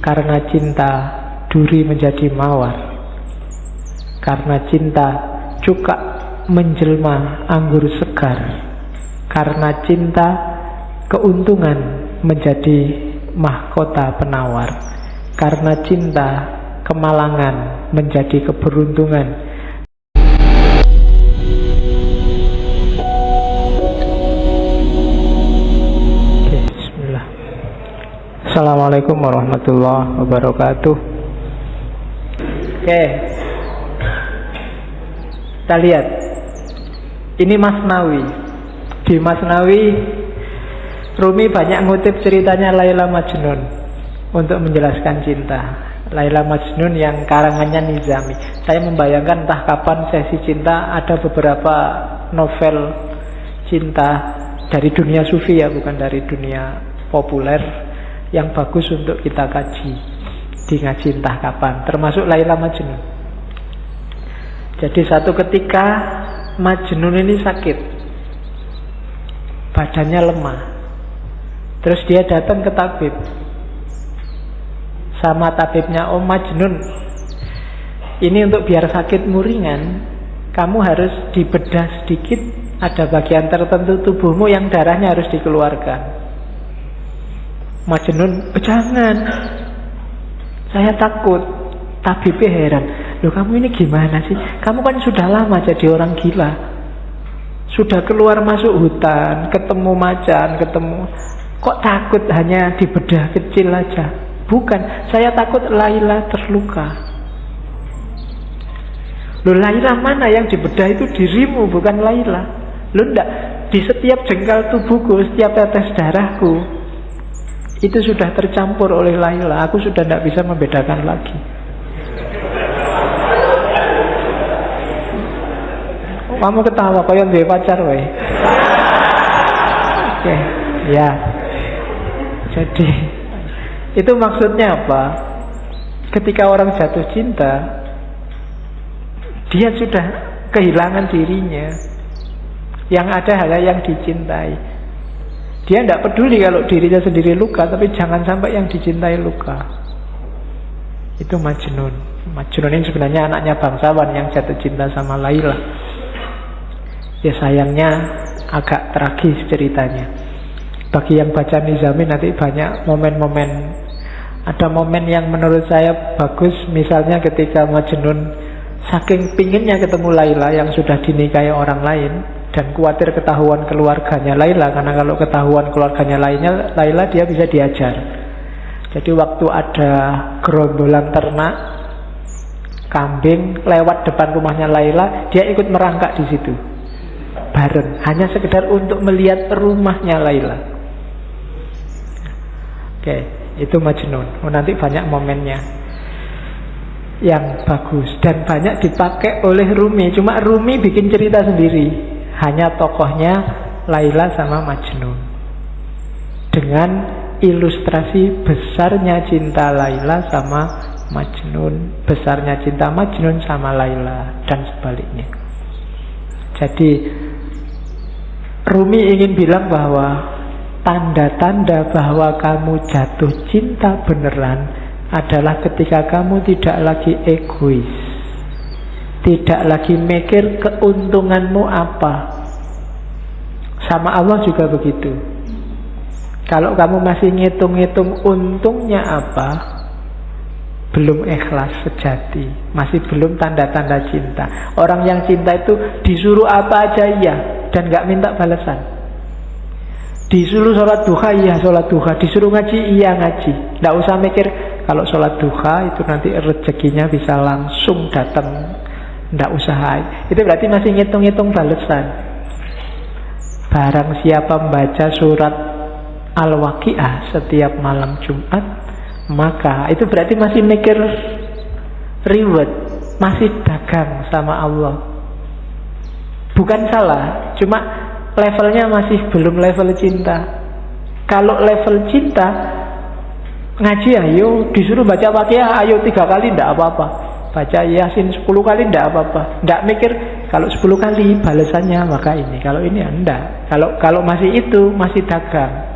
Karena cinta duri menjadi mawar. Karena cinta cuka menjelma anggur segar. Karena cinta keuntungan menjadi mahkota penawar. Karena cinta kemalangan menjadi keberuntungan. Oke, bismillah. Assalamualaikum warahmatullahi wabarakatuh. Oke, kita lihat. Ini Masnawi. Di Masnawi, Rumi banyak ngutip ceritanya Laila Majnun untuk menjelaskan cinta. Laila Majnun yang karangannya Nizami. Saya membayangkan entah kapan sesi cinta, ada beberapa novel cinta dari dunia sufi ya, bukan dari dunia populer, yang bagus untuk kita kaji di ngaji entah kapan, termasuk Laila Majnun. Jadi satu ketika Majnun ini sakit, badannya lemah. Terus dia datang ke tabib. Sama tabibnya, "Oh Majnun, ini untuk biar sakitmu ringan, kamu harus dibedah sedikit. Ada bagian tertentu tubuhmu yang darahnya harus dikeluarkan." Majnun, "Oh, jangan, saya takut." Tabibnya heran, "Loh, kamu ini gimana sih? Kamu kan sudah lama jadi orang gila. Sudah keluar masuk hutan, ketemu macan, kok takut hanya dibedah kecil aja?" "Bukan, saya takut Laila terluka." "Loh, Laila mana? Yang dibedah itu dirimu, bukan Laila." "Loh, enggak, di setiap jengkal tubuhku, setiap tetes darahku itu sudah tercampur oleh Laila. Aku sudah tidak bisa membedakan lagi." Kamu ketawa, kau yang duwe pacar wae. Oke, ya. Jadi itu maksudnya apa? Ketika orang jatuh cinta, dia sudah kehilangan dirinya. Yang ada hanya yang dicintai. Dia tidak peduli kalau dirinya sendiri luka, tapi jangan sampai yang dicintai luka. Itu Majnun. Majnun ini sebenarnya anaknya bangsawan yang jatuh cinta sama Laila. Ya sayangnya agak tragis ceritanya. Bagi yang baca Nizami nanti banyak momen-momen. Ada momen yang menurut saya bagus. Misalnya ketika Majnun saking pinginnya ketemu Laila yang sudah dinikahi orang lain, dan khawatir ketahuan keluarganya Laila, karena kalau ketahuan keluarganya Laila dia bisa diajar. Jadi waktu ada gerombolan ternak kambing lewat depan rumahnya Laila, dia ikut merangkak di situ bareng, hanya sekedar untuk melihat rumahnya Laila. Oke, itu Majnun. Nanti banyak momennya yang bagus dan banyak dipakai oleh Rumi. Cuma Rumi bikin cerita sendiri, hanya tokohnya Laila sama Majnun, dengan ilustrasi besarnya cinta Laila sama Majnun, besarnya cinta Majnun sama Laila, dan sebaliknya. Jadi Rumi ingin bilang bahwa tanda-tanda bahwa kamu jatuh cinta beneran adalah ketika kamu tidak lagi egois, tidak lagi mikir keuntunganmu apa. Sama Allah juga begitu. Kalau kamu masih ngitung-ngitung untungnya apa, belum ikhlas sejati, masih belum tanda-tanda cinta. Orang yang cinta itu disuruh apa aja iya, dan gak minta balasan. Disuruh sholat duha, iya sholat duha. Disuruh ngaji, iya ngaji. Gak usah mikir kalau sholat duha itu nanti rezekinya bisa langsung datang. Gak usah. Itu berarti masih ngitung-ngitung balasan. Barang siapa membaca surat Al-Waqi'ah setiap malam Jumat, maka itu berarti masih mikir reward, masih dagang sama Allah. Bukan salah, cuma levelnya masih belum level cinta. Kalau level cinta, ngaji ayo, disuruh baca Waqiah ayo 3 kali tidak apa-apa, baca Yasin 10 kali tidak apa-apa. Tidak mikir kalau 10 kali balasannya maka ini, kalau ini enggak. Kalau masih itu masih dagang.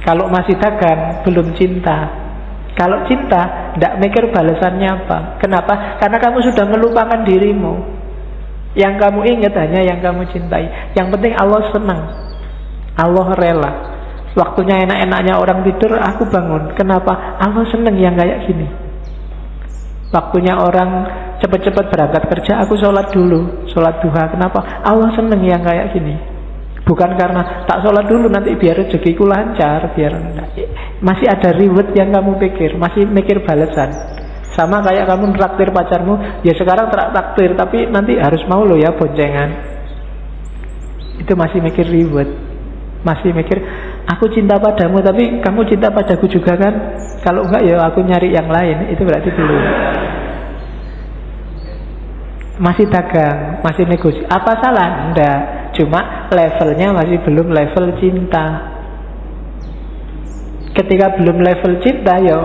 Kalau masih dagang belum cinta. Kalau cinta, tidak mikir balasannya apa. Kenapa? Karena kamu sudah melupakan dirimu. Yang kamu ingat hanya yang kamu cintai. Yang penting Allah senang, Allah rela. Waktunya enak-enaknya orang tidur, aku bangun. Kenapa? Allah senang yang kayak gini. Waktunya orang cepat-cepat berangkat kerja, aku sholat dulu, sholat duha. Kenapa? Allah senang yang kayak gini. Bukan karena tak sholat dulu nanti biar rezekiku lancar, biar masih ada reward yang kamu pikir, masih mikir balasan. Sama kayak kamu traktir pacarmu, ya sekarang traktir, tapi nanti harus mau lo ya boncengan. Itu masih mikir reward, masih mikir aku cinta padamu, tapi kamu cinta padaku juga kan? Kalau enggak ya aku nyari yang lain. Itu berarti belum. Masih dagang, masih negosiasi. Apa salah? Enggak. Cuma levelnya masih belum level cinta. Ketika belum level cinta, ya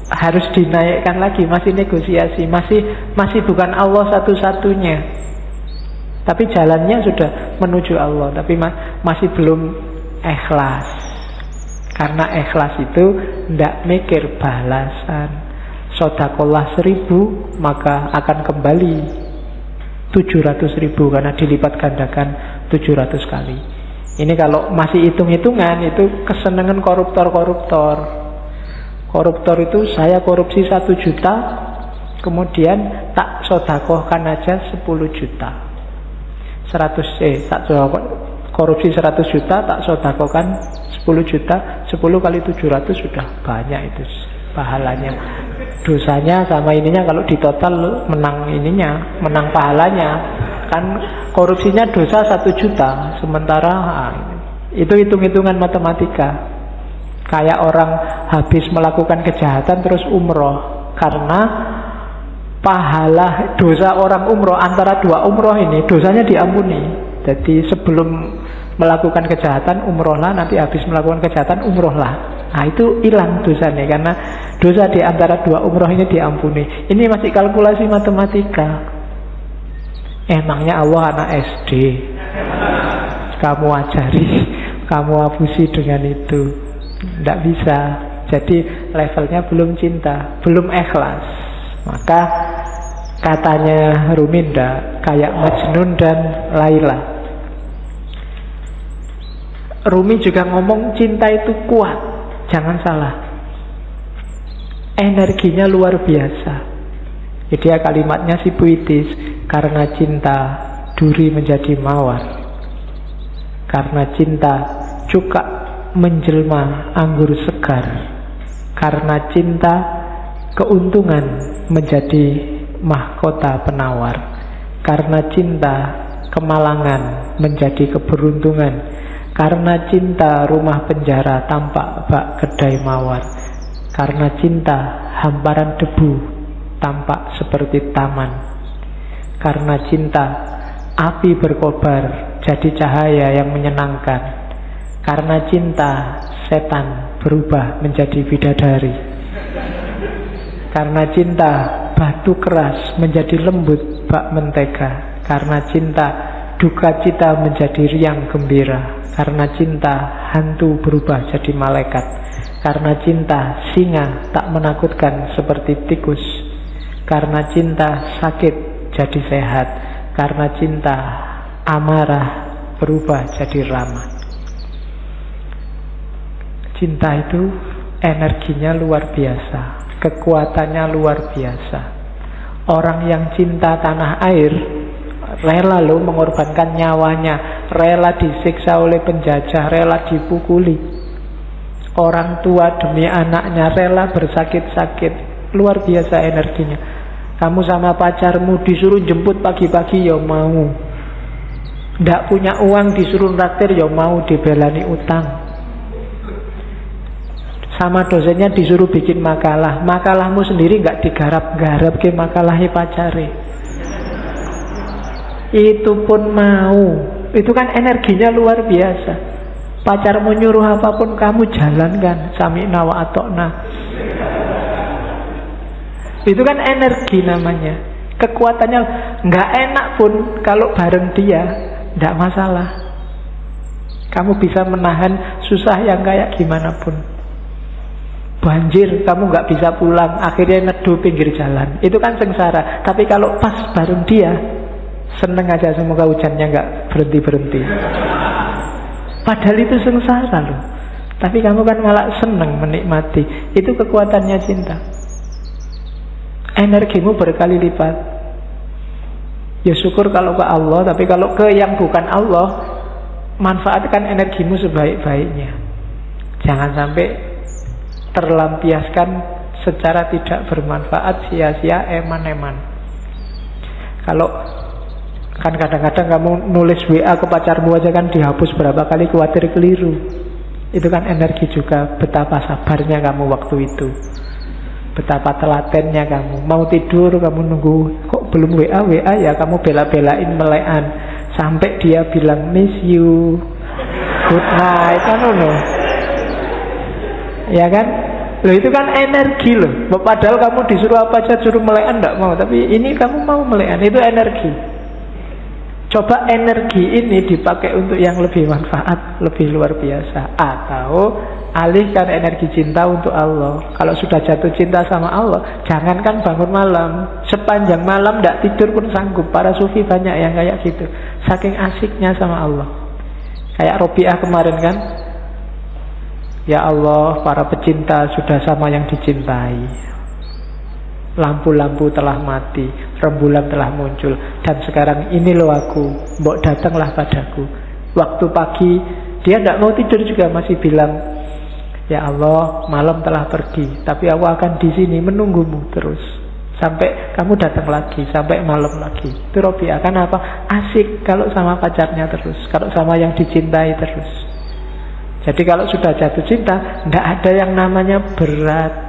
harus dinaikkan lagi. Masih negosiasi, masih bukan Allah satu-satunya. Tapi jalannya sudah menuju Allah. Tapi masih belum ikhlas. Karena ikhlas itu tidak mikir balasan. Sodakolah 1000, maka akan kembali 700.000, karena dilipat gandakan 700 kali. Ini kalau masih hitung-hitungan, itu kesenangan koruptor-koruptor. Koruptor itu saya korupsi 1 juta, kemudian tak sodakohkan aja 10 juta. Tak korupsi 100 juta, tak sodakohkan 10 juta. 10 kali 700 sudah banyak itu pahalanya. Dosanya sama ininya kalau di total menang ininya, menang pahalanya. Kan korupsinya dosa 1 juta, sementara itu hitung-hitungan matematika. Kayak orang habis melakukan kejahatan terus umroh, karena pahala dosa orang umroh antara 2 umroh ini dosanya diampuni. Jadi sebelum melakukan kejahatan umrohlah, nanti habis melakukan kejahatan umrohlah. Nah itu hilang dosanya, karena dosa di antara 2 umroh ini diampuni. Ini masih kalkulasi matematika. Emangnya Allah anak SD? Kamu ajari, kamu abusi dengan itu. Tidak bisa. Jadi levelnya belum cinta, belum ikhlas. Maka katanya Ruminda kayak Majnun dan Laila. Rumi juga ngomong cinta itu kuat, jangan salah. Energinya luar biasa. Jadi ya kalimatnya si puitis. Karena cinta duri menjadi mawar, karena cinta cuka menjelma anggur segar, karena cinta keuntungan menjadi mahkota penawar, karena cinta kemalangan menjadi keberuntungan, karena cinta rumah penjara tampak bak kedai mawar, karena cinta hamparan debu tampak seperti taman, karena cinta api berkobar jadi cahaya yang menyenangkan, karena cinta setan berubah menjadi bidadari, karena cinta batu keras menjadi lembut bak mentega, karena cinta duka cita menjadi riang gembira, karena cinta hantu berubah jadi malaikat, karena cinta singa tak menakutkan seperti tikus, karena cinta sakit jadi sehat, karena cinta amarah berubah jadi ramah. Cinta itu energinya luar biasa, kekuatannya luar biasa. Orang yang cinta tanah air rela loh mengorbankan nyawanya, rela disiksa oleh penjajah, rela dipukuli. Orang tua demi anaknya rela bersakit-sakit, luar biasa energinya. Kamu sama pacarmu disuruh jemput pagi-pagi ya mau, ndak punya uang disuruh traktir ya mau, dibelani utang. Sama dosennya disuruh bikin makalah, makalahmu sendiri nggak digarap-garap ke makalahnya pacare. Itu pun mau. Itu kan energinya luar biasa. Pacarmu nyuruh apapun kamu jalankan, sami'na wa atokna. Itu kan energi namanya. Kekuatannya nggak enak pun kalau bareng dia, nggak masalah. Kamu bisa menahan susah yang kayak gimana pun. banjir, kamu nggak bisa pulang, akhirnya neduh pinggir jalan. Itu kan sengsara. Tapi kalau pas bareng dia, seneng aja, semoga hujannya nggak berhenti-berhenti. Padahal itu sengsara loh. Tapi kamu kan malah seneng menikmati. Itu kekuatannya cinta. Energimu berkali lipat. Ya syukur kalau ke Allah, tapi kalau ke yang bukan Allah, manfaatkan energimu sebaik-baiknya. Jangan sampai terlampiaskan secara tidak bermanfaat, sia-sia, eman-eman. Kalau kan kadang-kadang kamu nulis WA ke pacarmu aja kan dihapus berapa kali, khawatir keliru. Itu kan energi juga. Betapa sabarnya kamu waktu itu, betapa telatennya kamu. Mau tidur kamu nunggu, kok belum WA ya kamu bela-belain melekan sampai dia bilang miss you, good night, kan loh. Ya kan? Loh itu kan energi loh. Padahal kamu disuruh apa aja, suruh melekan enggak mau, tapi ini kamu mau melekan, itu energi. Coba energi ini dipakai untuk yang lebih manfaat, lebih luar biasa. Atau alihkan energi cinta untuk Allah. Kalau sudah jatuh cinta sama Allah, jangankan bangun malam, sepanjang malam tidak tidur pun sanggup. Para sufi banyak yang kayak gitu, saking asiknya sama Allah. Kayak Robiah kemarin kan, ya Allah, para pecinta sudah sama yang dicintai. Lampu-lampu telah mati, rembulan telah muncul, dan sekarang ini loh aku, mbok datanglah padaku. Waktu pagi dia tidak mau tidur juga masih bilang, ya Allah, malam telah pergi, tapi aku akan di sini menunggumu terus sampai kamu datang lagi, sampai malam lagi. Itu Robiah. Kan apa? Asik kalau sama pacarnya terus, kalau sama yang dicintai terus. Jadi kalau sudah jatuh cinta, tidak ada yang namanya berat.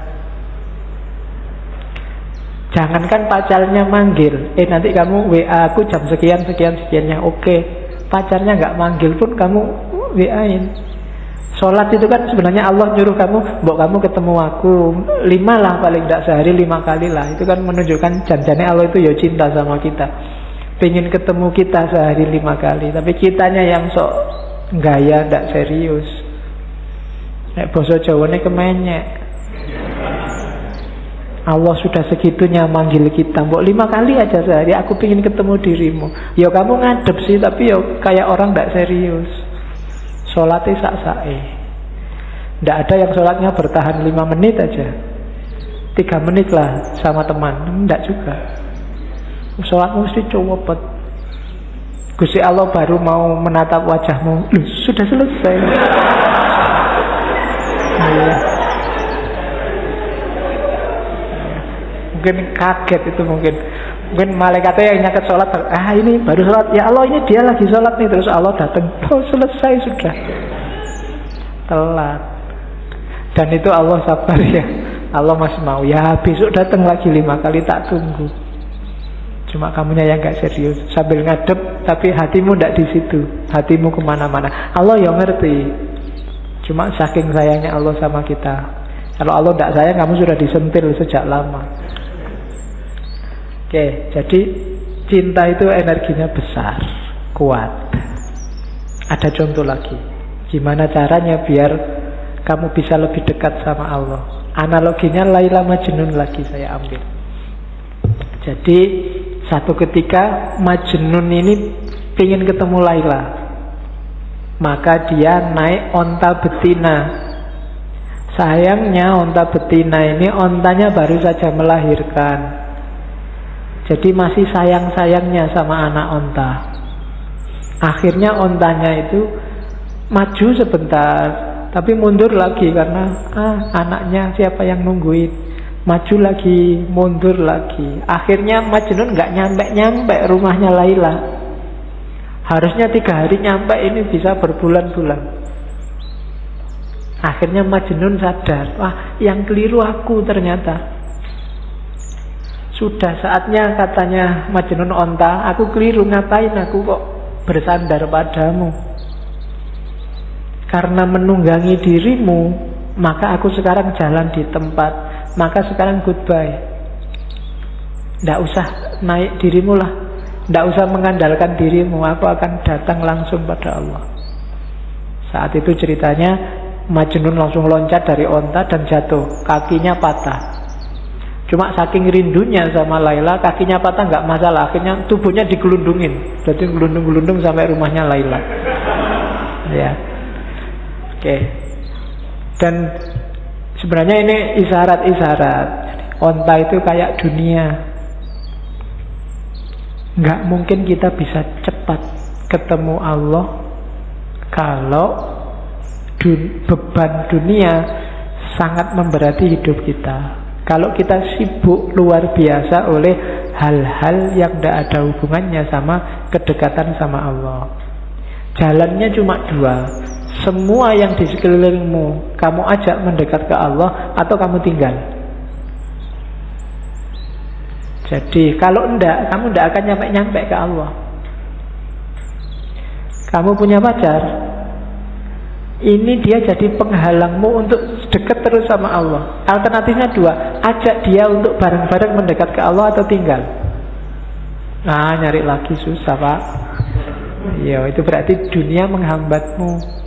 Jangankan pacarnya manggil, nanti kamu WA aku jam sekiannya, oke. Pacarnya nggak manggil pun kamu WA-in. Sholat itu kan sebenarnya Allah nyuruh kamu, mbok kamu ketemu aku 5 lah, paling tidak sehari 5 kali lah. Itu kan menunjukkan janjane Allah itu ya cinta sama kita, pengen ketemu kita sehari 5 kali. Tapi kitanya yang sok gaya, tidak serius. Nek basa Jawane kemenyek. Allah sudah segitunya manggil kita, mbok 5 kali aja sehari, aku pengen ketemu dirimu. Ya kamu ngadep sih, tapi ya kayak orang tidak serius. Sholatnya sak-sae. Tidak ada yang sholatnya bertahan 5 menit aja, 3 menit lah sama teman, tidak juga. Sholatmu mesti cowopet. Gusti Allah baru mau menatap wajahmu, loh, sudah selesai. Iya. Mungkin kaget itu, mungkin malaikatnya yang nyaket sholat, ini baru sholat, ya Allah ini dia lagi sholat nih, terus Allah datang, oh selesai sudah, telat. Dan itu Allah sabar ya, Allah masih mau, ya besok datang lagi 5 kali, tak tunggu. Cuma kamunya yang gak serius, sambil ngadep tapi hatimu tidak di situ, hatimu kemana-mana. Allah yang ngerti, cuma saking sayangnya Allah sama kita. Kalau Allah tidak sayang, kamu sudah disentil sejak lama. Oke, jadi cinta itu energinya besar, kuat. Ada contoh lagi, gimana caranya biar kamu bisa lebih dekat sama Allah. Analoginya Laila Majnun lagi saya ambil. Jadi satu ketika Majnun ini ingin ketemu Laila, maka dia naik onta betina. Sayangnya onta betina ini ontanya baru saja melahirkan, jadi masih sayang-sayangnya sama anak onta. Akhirnya ontanya itu maju sebentar, tapi mundur lagi karena anaknya siapa yang nungguin. Maju lagi, mundur lagi. Akhirnya Majnun nggak nyampe rumahnya Laila. Harusnya 3 hari nyampe, ini bisa berbulan-bulan. Akhirnya Majnun sadar, wah yang keliru aku ternyata. Sudah saatnya katanya Majnun onta, aku keliru, ngapain aku kok bersandar padamu. Karena menunggangi dirimu, maka aku sekarang jalan di tempat, maka sekarang goodbye. Tidak usah naik dirimu lah, tidak usah mengandalkan dirimu, aku akan datang langsung pada Allah. Saat itu ceritanya Majnun langsung loncat dari onta dan jatuh, kakinya patah. Cuma saking rindunya sama Laila, kakinya patah nggak masalah, akhirnya tubuhnya digelundungin, jadi gelundung-gelundung sampai rumahnya Laila. Ya, oke. Dan sebenarnya ini isyarat-isyarat. Onta itu kayak dunia. Nggak mungkin kita bisa cepat ketemu Allah kalau beban dunia sangat memberati hidup kita. Kalau kita sibuk luar biasa oleh hal-hal yang tidak ada hubungannya sama kedekatan sama Allah. Jalannya cuma dua. Semua yang di sekelilingmu kamu ajak mendekat ke Allah, atau kamu tinggal. Jadi kalau enggak, kamu enggak akan nyampe-nyampe ke Allah. Kamu punya pacar, ini dia jadi penghalangmu untuk dekat terus sama Allah. Alternatifnya dua, ajak dia untuk bareng-bareng mendekat ke Allah atau tinggal. Nah, nyari lagi susah, Pak. Ya, itu berarti dunia menghambatmu.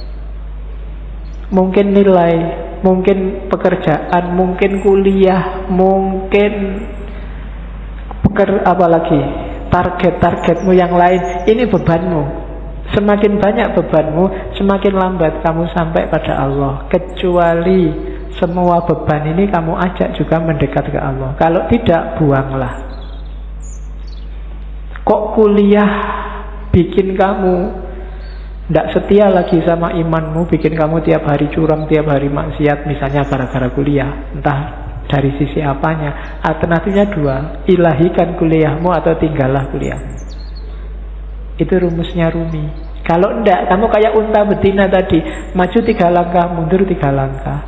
Mungkin nilai, mungkin pekerjaan, mungkin kuliah, mungkin apalagi target-targetmu yang lain. Ini bebanmu. Semakin banyak bebanmu, semakin lambat kamu sampai pada Allah. Kecuali semua beban ini kamu ajak juga mendekat ke Allah. Kalau tidak, buanglah. Kok kuliah bikin kamu tidak setia lagi sama imanmu, bikin kamu tiap hari curang, tiap hari maksiat, misalnya gara-gara kuliah, entah dari sisi apanya. Alternatifnya dua, ilahikan kuliahmu atau tinggallah kuliahmu. Itu rumusnya Rumi. Kalau enggak, kamu kayak unta betina tadi, maju 3 langkah, mundur 3 langkah.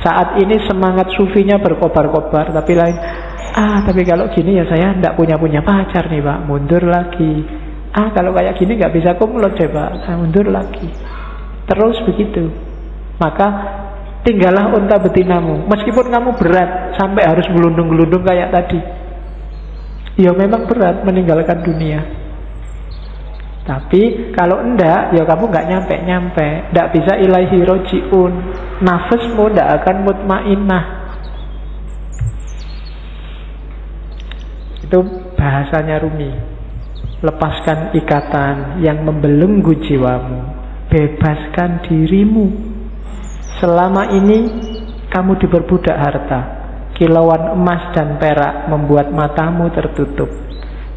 Saat ini semangat sufinya berkobar-kobar, tapi lain, tapi kalau gini ya saya enggak punya pacar nih, Pak, mundur lagi. Kalau kayak gini enggak bisa kumlot deh, Pak, mundur lagi. Terus begitu. Maka tinggallah unta betinamu. Meskipun kamu berat sampai harus gelundung-gelundung kayak tadi, ya memang berat meninggalkan dunia. Tapi kalau enggak, ya kamu enggak nyampe-nyampe. Enggak bisa ilaihi roji'un. Nafasmu enggak akan mutmainnah. Itu bahasanya Rumi. Lepaskan ikatan yang membelenggu jiwamu. Bebaskan dirimu. Selama ini kamu diperbudak harta. Kilauan emas dan perak membuat matamu tertutup.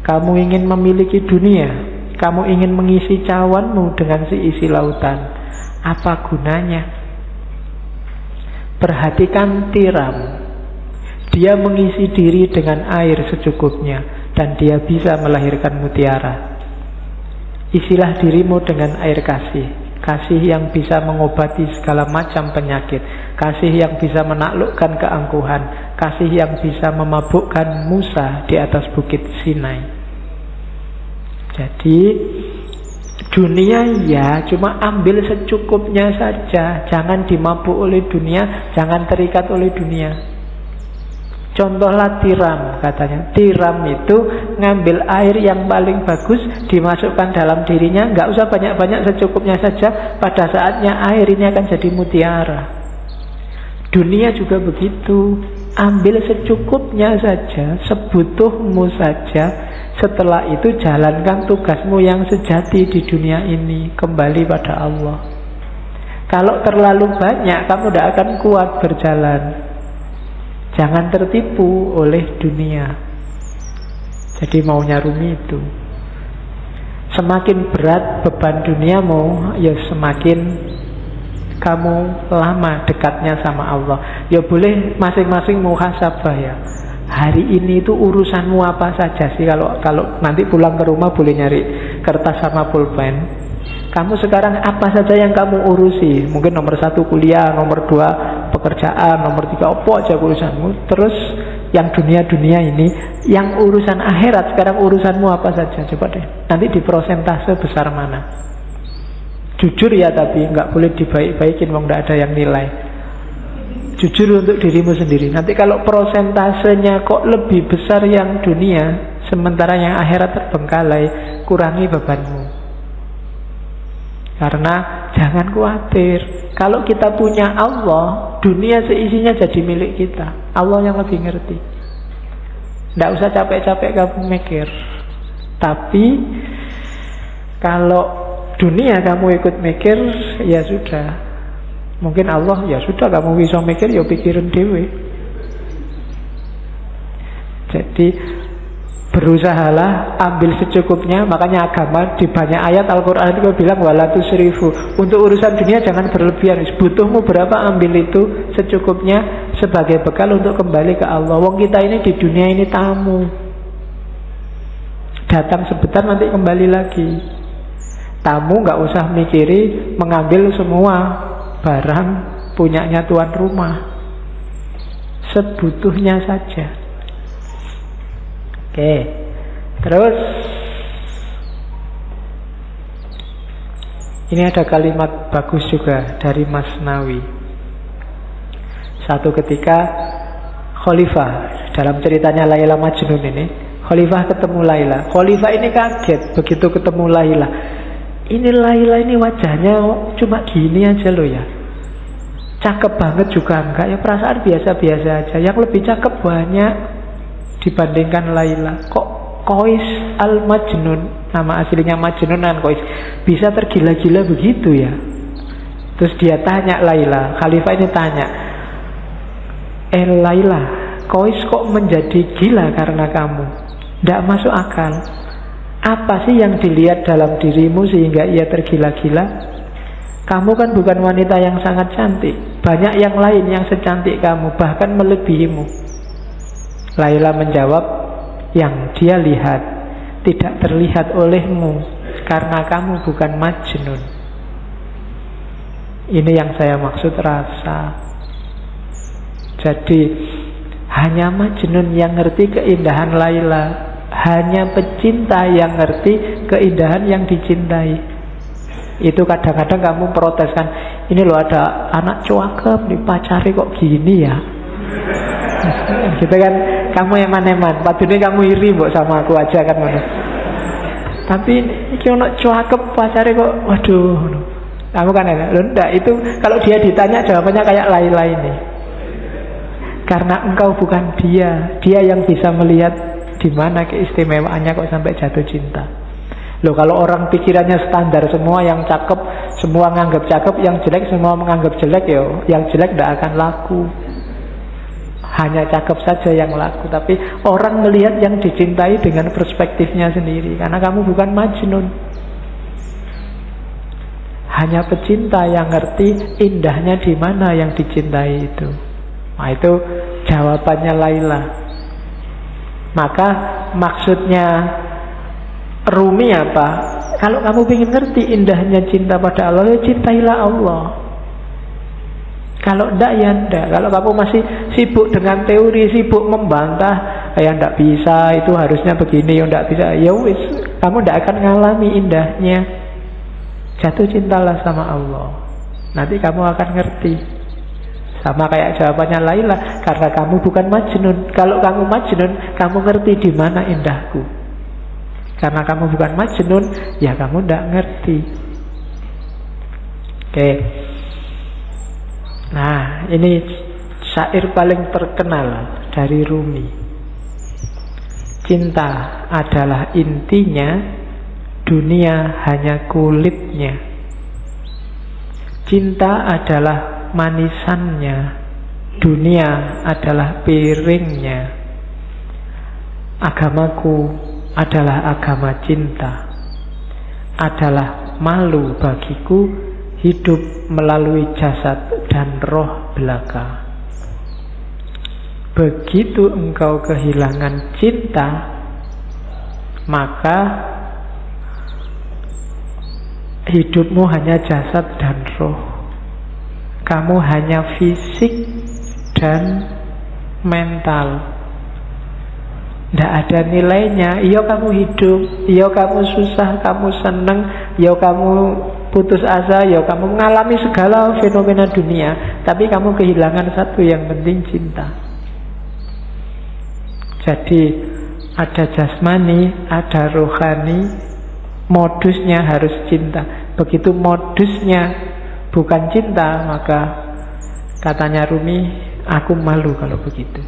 Kamu ingin memiliki dunia. Kamu ingin mengisi cawanmu dengan seisi lautan. Apa gunanya? Perhatikan tiram. Dia mengisi diri dengan air secukupnya, dan dia bisa melahirkan mutiara. Isilah dirimu dengan air kasih. Kasih yang bisa mengobati segala macam penyakit. Kasih yang bisa menaklukkan keangkuhan. Kasih yang bisa memabukkan Musa di atas bukit Sinai. Jadi dunia ya cuma ambil secukupnya saja. Jangan dimabuk oleh dunia, jangan terikat oleh dunia. Contohlah tiram, katanya. Tiram itu ngambil air yang paling bagus, dimasukkan dalam dirinya. Nggak usah banyak-banyak, secukupnya saja. Pada saatnya air ini akan jadi mutiara. Dunia juga begitu. Ambil secukupnya saja, sebutuhmu saja. Setelah itu jalankan tugasmu yang sejati di dunia ini. Kembali pada Allah. Kalau terlalu banyak, kamu tidak akan kuat berjalan. Jangan tertipu oleh dunia. Jadi maunya Rumi itu, semakin berat beban duniamu, ya semakin kamu lama dekatnya sama Allah. Ya boleh masing-masing muhasabah ya. Hari ini itu urusanmu apa saja sih? Kalau nanti pulang ke rumah boleh nyari kertas sama pulpen. Kamu sekarang apa saja yang kamu urusi? Mungkin nomor 1 kuliah, nomor 2 pekerjaan, nomor 3 apa aja urusanmu. Terus yang dunia-dunia ini, yang urusan akhirat sekarang urusanmu apa saja? Coba deh, nanti di prosentase besar mana? Jujur ya, tapi nggak boleh dibaik-baikin, wong nggak ada yang nilai. Jujur untuk dirimu sendiri. Nanti kalau prosentasenya kok lebih besar yang dunia, sementara yang akhirat terbengkalai, kurangi bebanmu. Karena jangan khawatir, kalau kita punya Allah, dunia seisinya jadi milik kita. Allah yang lebih ngerti. Tidak usah capek-capek kamu mikir. Tapi kalau dunia kamu ikut mikir, ya sudah. Mungkin Allah, ya sudah kamu bisa mikir, ya pikirin dewe. Jadi berusahalah ambil secukupnya. Makanya agama di banyak ayat Al-Quran itu bilang wala tusrifu. Untuk urusan dunia jangan berlebihan. Butuhmu berapa, ambil itu secukupnya sebagai bekal untuk kembali ke Allah. Wong kita ini di dunia ini tamu, datang sebentar nanti kembali lagi. Tamu gak usah mikiri mengambil semua barang punyanya tuan rumah, sebutuhnya saja. Oke, terus ini ada kalimat bagus juga dari Masnawi. Satu ketika Khalifah, dalam ceritanya Laila Majnun ini, Khalifah ketemu Laila. Khalifah ini kaget begitu ketemu Laila. Ini Laila ini wajahnya cuma gini aja loh ya, cakep banget juga enggak ya, perasaan biasa-biasa aja. Yang lebih cakep banyak dibandingkan Laila. Kok Qais al-Majnun, nama aslinya Majnun kan Qais, bisa tergila-gila begitu ya? Terus dia tanya Laila, Khalifah ini tanya, Laila, Qais kok menjadi gila karena kamu? Tidak masuk akal. Apa sih yang dilihat dalam dirimu sehingga ia tergila-gila? Kamu kan bukan wanita yang sangat cantik. Banyak yang lain yang secantik kamu, bahkan melebihimu. Laila menjawab, yang dia lihat tidak terlihat olehmu karena kamu bukan Majnun. Ini yang saya maksud rasa. Jadi hanya Majnun yang ngerti keindahan Laila, hanya pecinta yang ngerti keindahan yang dicintai. Itu kadang-kadang kamu proteskan, ini loh ada anak cakep dipacari kok gini ya. Gitu kan, kamu eman-eman, padahal kamu iri mbok sama aku aja kan ngono. Tapi iki ono cakep pacare kok waduh. Kamu kan enak. Loh enggak, itu kalau dia ditanya jawabannya kayak Laila ini. Karena engkau bukan dia. Dia yang bisa melihat di mana keistimewaannya kok sampai jatuh cinta. Loh kalau orang pikirannya standar, semua yang cakep semua menganggap cakep, yang jelek semua menganggap jelek, ya yang jelek tidak akan laku. Hanya cakep saja yang laku. Tapi orang melihat yang dicintai dengan perspektifnya sendiri. Karena kamu bukan Majnun. Hanya pecinta yang ngerti indahnya di mana yang dicintai itu. Nah itu jawabannya Laila. Maka maksudnya Rumi apa? Kalau kamu ingin ngerti indahnya cinta pada Allah, ya cintailah Allah. Kalau enggak ya enggak. Kalau kamu masih sibuk dengan teori, sibuk membantah, ya enggak bisa, itu harusnya begini, ya enggak bisa, ya wis, kamu enggak akan ngalami indahnya. Jatuh cintalah sama Allah, nanti kamu akan ngerti. Sama kayak jawabannya Laila, karena kamu bukan Majnun. Kalau kamu Majnun, kamu ngerti di mana indahku. Karena kamu bukan Majnun, ya kamu enggak ngerti. Oke. Nah, ini syair paling terkenal dari Rumi. Cinta adalah intinya, dunia hanya kulitnya. Cinta adalah manisannya, dunia adalah piringnya. Agamaku adalah agama cinta. Adalah malu bagiku hidup melalui jasad dan roh belaka. Begitu engkau kehilangan cinta, maka hidupmu hanya jasad dan roh. Kamu hanya fisik dan mental. Tidak ada nilainya. Iya kamu hidup, iya kamu susah, kamu seneng, iya kamu putus asa, ya kamu mengalami segala fenomena dunia, tapi kamu kehilangan satu yang penting, cinta. Jadi ada jasmani, ada rohani, modusnya harus cinta. begitu modusnya bukan cinta, maka katanya Rumi, aku malu kalau begitu.